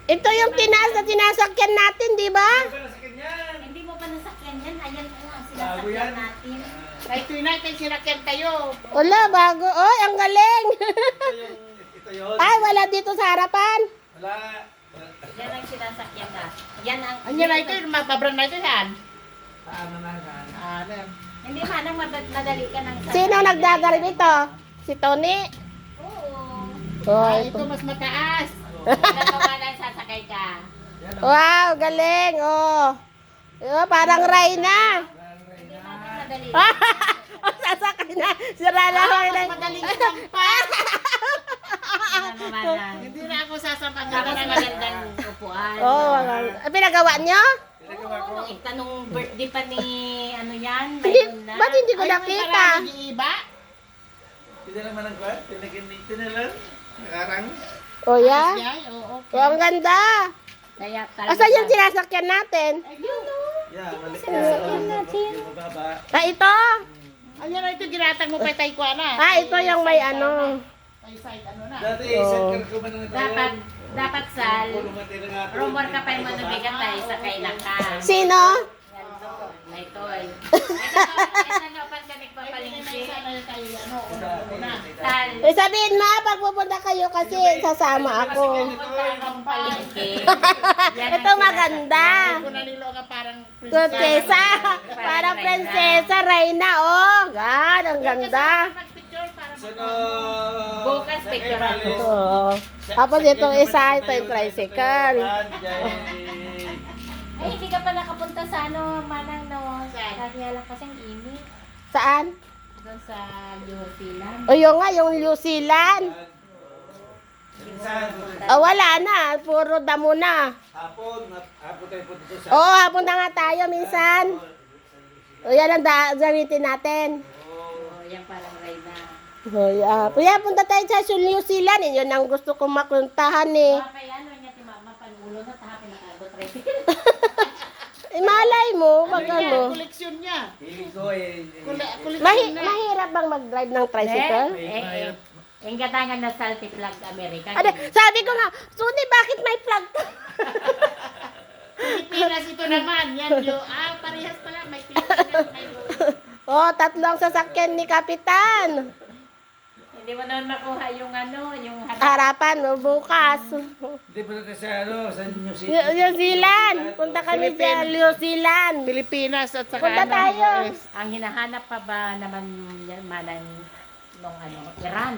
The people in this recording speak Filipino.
Ito yung tinaas na tinasakyan natin, di ba? Hindi mo pa nasakyan yan. Ayan po ang Bago sinasakyan yan. natin. Kay Twinay, kay sinakyan kayo. Wala, bago. Oy, ang galing. Ito yun. Ay, wala dito sa harapan. Wala. Yan ang sinasakyan na. Yan ang... Anya na ito, mapabrand na ito yan. Paano na yan? Ano yan? Hindi manang madali ka ng sakyan. Sino nagdagarib ito? Si Tony. Oo. Oh, Ay, ito. ito mas mataas. Nagawa lang sasakay ka. Yan o. Wow, galing. Oh. Oh, parang Rayna. Hindi manang madali. Oh, sasakay na. Sira na ako. Mas madaling sampan. Ano manang. Hindi na ako sasampan. Tapos magandang upuan. Oh, pinagawa nyo? Pinagawa ko. Oo, nung birthday pa ni ano yan, Hindi, mayroon na. ba't hindi ko Ay, may nakita? parang iba. Hindi naman ang kwan. Tinalan. Nakarang. Oh, yeah? Ay, oo, okay. Oh, ang ganda. Kaya Asan yung sinasakyan natin? Ayun, Yeah, malik na. Sinasakyan natin. Yung mababa. Ah, ito? Anya na ito, ginatang mo pa tayo ko na. Ah, ito yung may ano. Ay, side ano na. Dati, Oo. isang ko man na tayo. Dapat sal, rumor ka pa yung manubigat tayo sa kailan ka. Sino? Yan to, may toy. Ay, nagapan ka nagpapalingki. Sana tayo, ano, una. Sal, Eh, sabihin ma, pag pupunta kayo kasi sasama ako. pupunta kang palingki. Yan ang Ito maganda. Kung nanilo ka parang Prinsesa. Parang prinsesa, Reyna. Oh, God, ang ganda. Picture para Sino? Bukas, picture ako. Oh. Tapos itong isa, ito yung tricycle. Ay, hindi ka pa nakapunta sa ano, Manang, no? Kaya lang kasi ang init. Saan? Doon sa New Zealand. O yun nga, yung New Zealand. Oh, wala na. Puro damo na. Hapon tayo punta doon sa... Oo, hapon na nga tayo minsan. O yan ang gamitin natin. Oh, yan parang Reyna. Oh, yeah. Kuya, punta tayo sa New Zealand. Yun ang gusto kong makuntahan eh. Kaya ano niya, timama, panulo na, tapos pinakagot rin. Eh, malay mo, ano wag yan, ano. koleksyon niya. Hiling ko eh. Koleksyon na. Mahirap bang mag-drive ng tricycle? Yung gatangan na salty flag America. Ade, sabi ko nga, Suni, bakit may flag ka? Pilipinas ito naman. Yan yung, parehas pala. May Pilipinas. May Oh, tatlo ang sasakyan ni Kapitan. Hindi mo naman makuha yung ano, yung Harapan mo bukas. Hindi pa natin sa ano, sa New New Zealand. Punta kami sa New Zealand. Pilipinas at saka Punta ano, tayo. US. ang hinahanap pa ba naman yan, Manang nung ano, Iran.